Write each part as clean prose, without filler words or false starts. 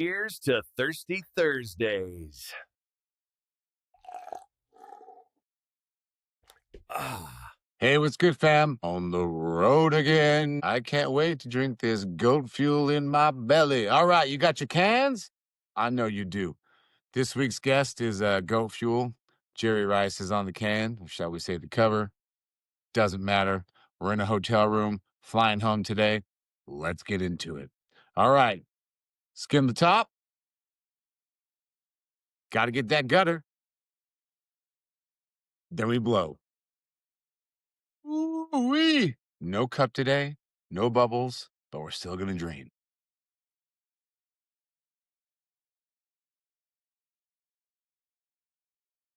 Here's to Thirsty Thursdays. Ah, Hey, what's good, fam? On the road again. I can't wait to drink this goat fuel in my belly. All right, you got your cans? I know you do. This week's guest is Goat Fuel. Jerry Rice is on the can, or shall we say the cover? Doesn't matter. We're in a hotel room, flying home today. Let's get into it. All right, skim the top. Got to get that gutter. Then we blow. Ooh-wee. No cup today, no bubbles, but we're still going to drain.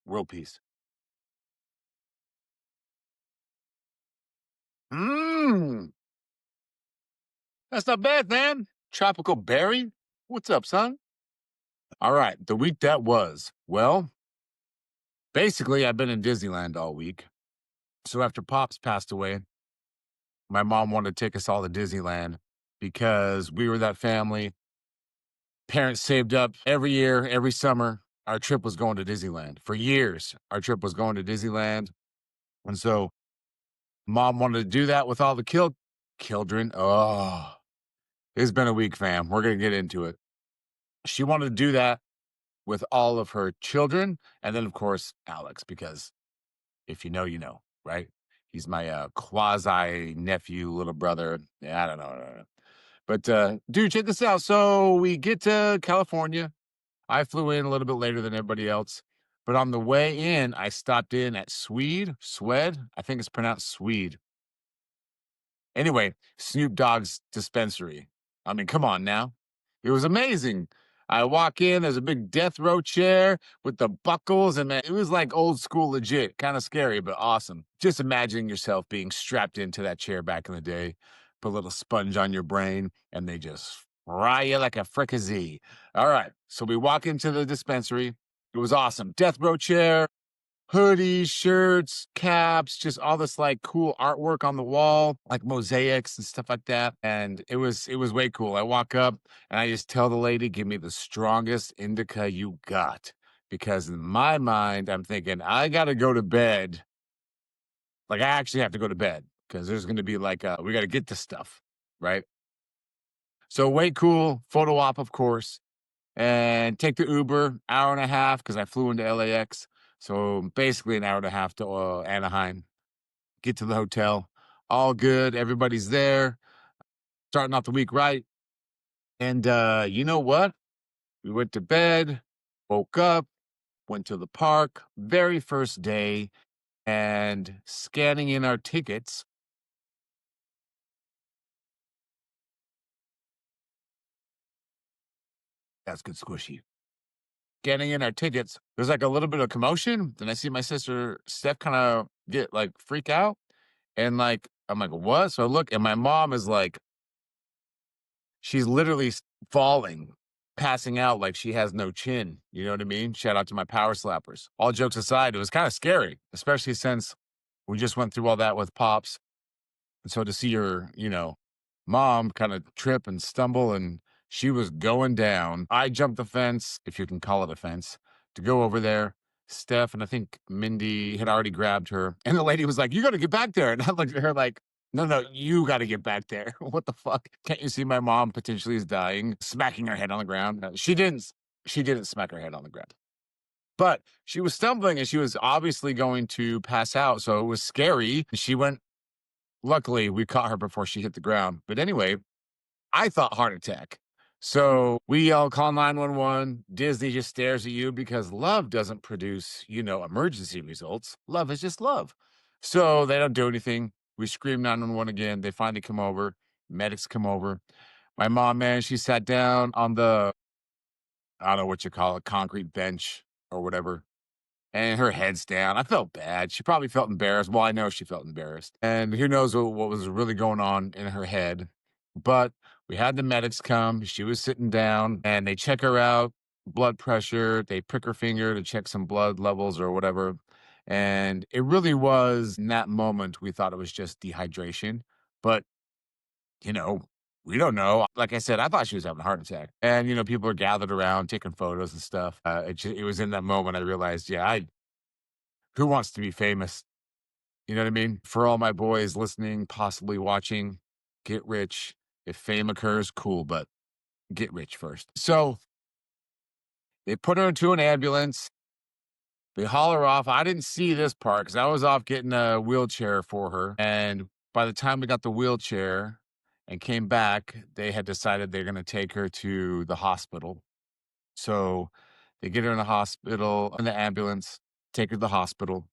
World peace. Mmm. That's not bad, man. Tropical berry? What's up, son? All right, the week that was. Well, basically, I've been in Disneyland all week. So after Pops passed away, my mom wanted to take us all to Disneyland because we were that family. Parents saved up every year, every summer. Our trip was going to Disneyland. For years, our trip was going to Disneyland. And so mom wanted to do that with all the children. Oh, it's been a week, fam. We're going to get into it. She wanted to do that with all of her children, and then, of course, Alex, because if you know, you know, right? He's my quasi nephew, little brother. Yeah, I don't know. I don't know. But dude, check this out. So we get to California. I flew in a little bit later than everybody else. But on the way in, I stopped in at Swed. I think it's pronounced Swede. Anyway, Snoop Dogg's dispensary. I mean, come on now. It was amazing. I walk in, there's a big death row chair with the buckles, and man, it was like old school legit, kind of scary, but awesome. Just imagining yourself being strapped into that chair back in the day, put a little sponge on your brain, and they just fry you like a fricassee. All right, so we walk into the dispensary. It was awesome. Death row chair, hoodies, shirts, caps, just all this like cool artwork on the wall, like mosaics and stuff like that. And it was way cool. I walk up and I just tell the lady, give me the strongest indica you got. Because in my mind, I'm thinking, I gotta go to bed. Like I actually have to go to bed because there's gonna be like we gotta get this stuff, right? So way cool, photo op, of course, and take the Uber, hour and a half because I flew into LAX. So basically an hour and a half to Anaheim. Get to the hotel, all good. Everybody's there, starting off the week right. And you know what? We went to bed, woke up, went to the park, very first day, and scanning in our tickets. That's good squishy. Scanning in our tickets, there's like a little bit of commotion. Then I see my sister Steph kind of get like freak out. And like, I'm like, what? So I look, and my mom is like, she's literally falling, passing out like she has no chin. You know what I mean? Shout out to my power slappers. All jokes aside, it was kind of scary, especially since we just went through all that with Pops. And so to see your, mom kind of trip and stumble and she was going down. I jumped the fence, if you can call it a fence, to go over there. Steph and I think Mindy had already grabbed her. And the lady was like, you got to get back there. And I looked at her like, no, no, you got to get back there. What the fuck? Can't you see my mom potentially is dying, smacking her head on the ground? No, she didn't smack her head on the ground. But she was stumbling and she was obviously going to pass out. So it was scary. She went, luckily, we caught her before she hit the ground. But anyway, I thought heart attack. So we all call 911. Disney just stares at you because love doesn't produce, emergency results. Love is just love. So they don't do anything. We scream 911 again. They finally come over. Medics come over. My mom, man, she sat down on the, I don't know what you call it, concrete bench or whatever. And her head's down. I felt bad. She probably felt embarrassed. Well, I know she felt embarrassed. And who knows what was really going on in her head. But we had the medics come. She was sitting down and they check her out, blood pressure. They prick her finger to check some blood levels or whatever. And it really was in that moment, we thought it was just dehydration. But, you know, We don't know. Like I said, I thought she was having a heart attack. And, people are gathered around taking photos and stuff. It was in that moment I realized, yeah, who wants to be famous? You know what I mean? For all my boys listening, possibly watching, get rich. If fame occurs, cool, but get rich first. So they put her into an ambulance. They haul her off. I didn't see this part because I was off getting a wheelchair for her. And by the time we got the wheelchair and came back, they had decided they're going to take her to the hospital. So they get her in the hospital, in the ambulance, take her to the hospital.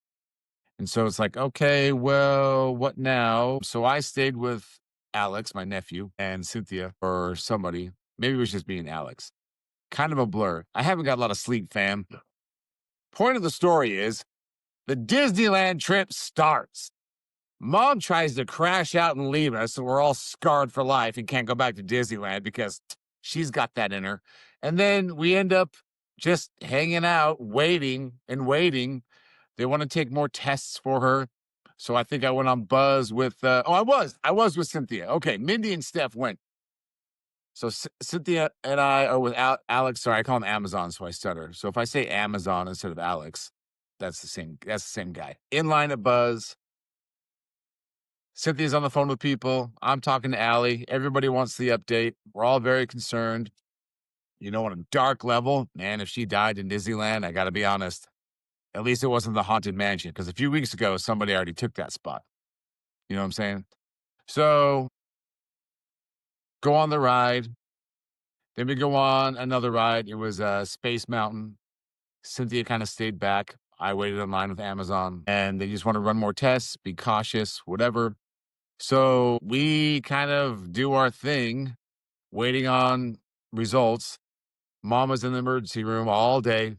And so it's like, okay, well, what now? So I stayed with Alex, my nephew, and Cynthia, or somebody. Maybe it was just me and Alex. Kind of a blur. I haven't got a lot of sleep, fam. Point of the story is the Disneyland trip starts. Mom tries to crash out and leave us, so we're all scarred for life and can't go back to Disneyland because she's got that in her. And then we end up just hanging out, waiting and waiting. They want to take more tests for her. So I think I went on Buzz with, I was with Cynthia. Okay, Mindy and Steph went. So Cynthia and I are with Alex. Sorry, I call him Amazon, so I stutter. So if I say Amazon instead of Alex, that's the same. That's the same guy. In line at Buzz. Cynthia's on the phone with people. I'm talking to Allie. Everybody wants the update. We're all very concerned. On a dark level, man, if she died in Disneyland, I got to be honest. At least it wasn't the Haunted Mansion, because a few weeks ago, somebody already took that spot. You know what I'm saying? So go on the ride. Then we go on another ride. It was Space Mountain. Cynthia kind of stayed back. I waited in line with Amazon, and they just want to run more tests, be cautious, whatever. So we kind of do our thing, waiting on results. Mom was in the emergency room all day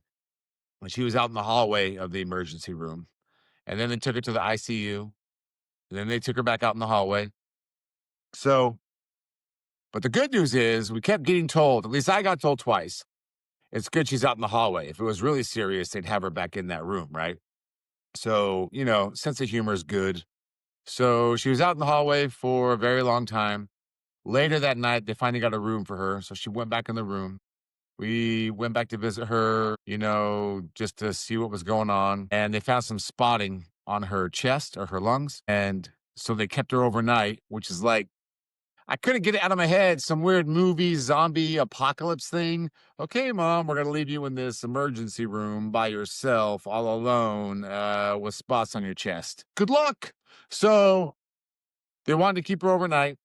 when she was out in the hallway of the emergency room. And then they took her to the ICU. And then they took her back out in the hallway. So, but the good news is we kept getting told, at least I got told twice, it's good she's out in the hallway. If it was really serious, they'd have her back in that room, right? So, sense of humor is good. So she was out in the hallway for a very long time. Later that night, they finally got a room for her. So she went back in the room. We went back to visit her, just to see what was going on. And they found some spotting on her chest or her lungs. And so they kept her overnight, which is like, I couldn't get it out of my head. Some weird movie, zombie apocalypse thing. Okay, mom, we're going to leave you in this emergency room by yourself, all alone, with spots on your chest. Good luck. So they wanted to keep her overnight.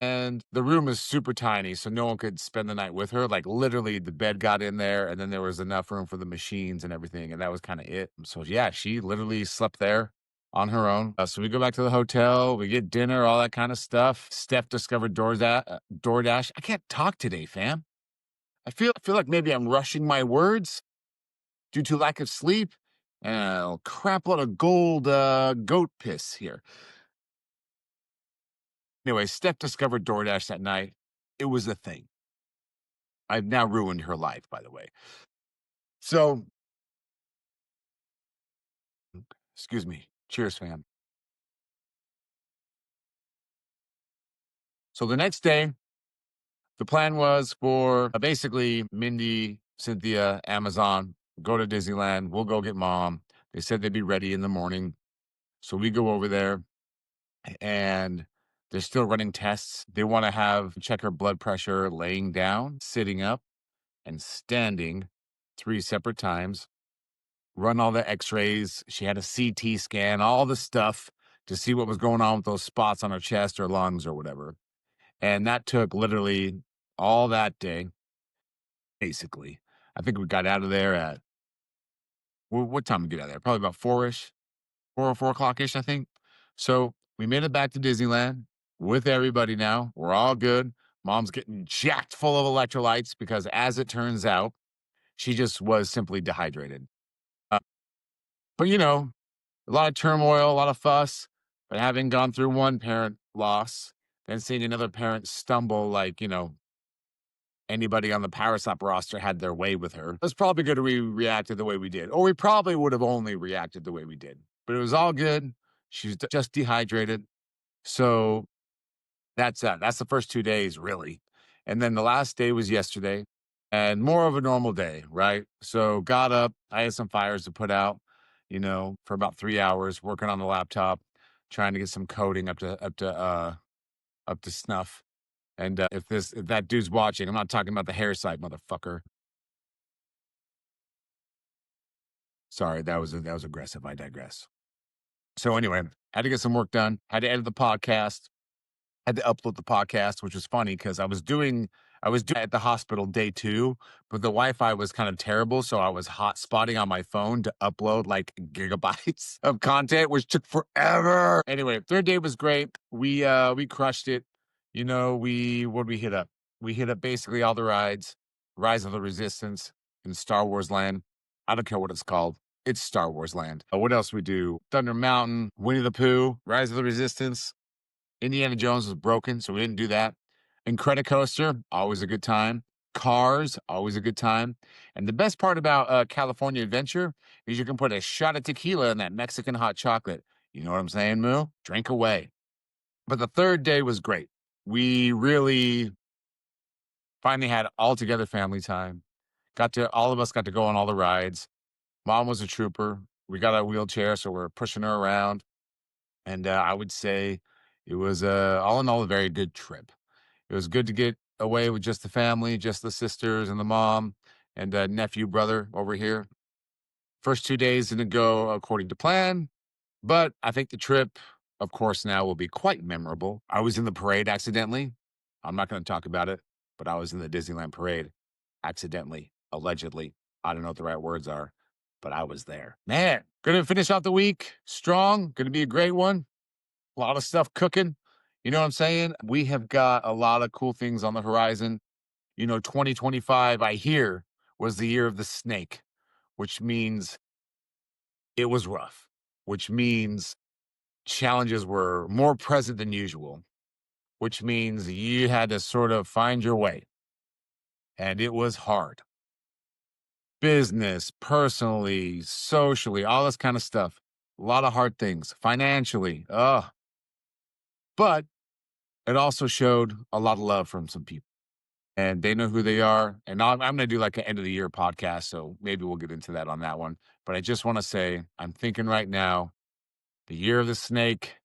And the room is super tiny, so no one could spend the night with her. Like literally, the bed got in there, and then there was enough room for the machines and everything, and that was kind of it. So yeah, she literally slept there on her own. So we go back to the hotel, we get dinner, all that kind of stuff. Steph discovered DoorDash. I can't talk today, fam. I feel like maybe I'm rushing my words due to lack of sleep. And crap load of gold goat piss here. Anyway, Steph discovered DoorDash that night. It was a thing. I've now ruined her life, by the way. So, excuse me. Cheers, fam. So the next day, the plan was for basically Mindy, Cynthia, Amazon, go to Disneyland. We'll go get mom. They said they'd be ready in the morning. So we go over there and they're still running tests. They want to check her blood pressure laying down, sitting up, and standing 3 separate times. Run all the x-rays. She had a CT scan, all the stuff to see what was going on with those spots on her chest or lungs or whatever. And that took literally all that day, basically. I think we got out of there at, what time did we get out of there? Probably about 4-ish, 4 o'clock-ish, I think. So we made it back to Disneyland with everybody now. We're all good. Mom's getting jacked full of electrolytes because, as it turns out, she just was simply dehydrated. But a lot of turmoil, a lot of fuss. But having gone through one parent loss, then seeing another parent stumble like, anybody on the Power Stop roster had their way with her, that's probably good we reacted the way we did. Or we probably would have only reacted the way we did. But it was all good. She was just dehydrated. So That's the first 2 days, really. And then the last day was yesterday and more of a normal day, right? So got up, I had some fires to put out, for about 3 hours working on the laptop, trying to get some coding up to snuff. And if that dude's watching, I'm not talking about the hair site, motherfucker. Sorry, that was aggressive. I digress. So anyway, had to get some work done, had to edit the podcast, had to upload the podcast, which was funny because I was doing at the hospital day 2, but the Wi-Fi was kind of terrible, so I was hotspotting on my phone to upload like gigabytes of content, which took forever. Anyway, third day was great. We crushed it. We hit up? We hit up basically all the rides, Rise of the Resistance in Star Wars Land. I don't care what it's called. It's Star Wars Land. What else we do? Thunder Mountain, Winnie the Pooh, Rise of the Resistance. Indiana Jones was broken, so we didn't do that. Incredicoaster, always a good time. Cars, always a good time. And the best part about California Adventure is you can put a shot of tequila in that Mexican hot chocolate. You know what I'm saying, Moo? Drink away. But the third day was great. We really finally had all together family time. All of us got to go on all the rides. Mom was a trooper. We got a wheelchair, so we're pushing her around. And I would say it was, all in all, a very good trip. It was good to get away with just the family, just the sisters and the mom and nephew, brother over here. First 2 days didn't go according to plan, but I think the trip, of course, now will be quite memorable. I was in the parade accidentally. I'm not going to talk about it, but I was in the Disneyland parade accidentally, allegedly. I don't know what the right words are, but I was there. Man, going to finish out the week strong. Going to be a great one. A lot of stuff cooking. You know what I'm saying? We have got a lot of cool things on the horizon. 2025, I hear, was the year of the snake, which means it was rough, which means challenges were more present than usual, which means you had to sort of find your way. And it was hard. Business, personally, socially, all this kind of stuff. A lot of hard things. Financially. But it also showed a lot of love from some people. And they know who they are. And I'm going to do like an end of the year podcast. So maybe we'll get into that on that one. But I just want to say, I'm thinking right now, the year of the snake,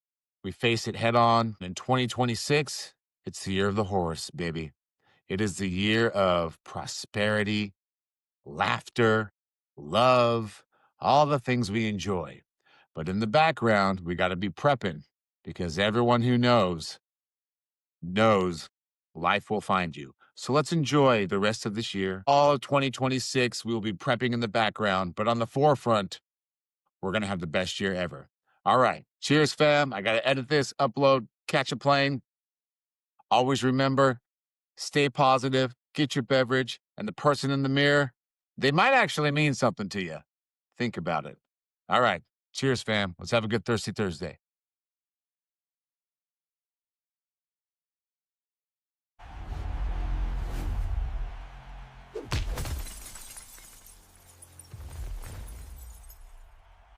we face it head on. In 2026, it's the year of the horse, baby. It is the year of prosperity, laughter, love, all the things we enjoy. But in the background, we got to be prepping because everyone who knows life will find you. So let's enjoy the rest of this year. All of 2026, we will be prepping in the background, but on the forefront, we're going to have the best year ever. All right. Cheers, fam. I got to edit this, upload, catch a plane. Always remember, stay positive, get your beverage, and the person in the mirror, they might actually mean something to you. Think about it. All right. Cheers, fam. Let's have a good Thirsty Thursday.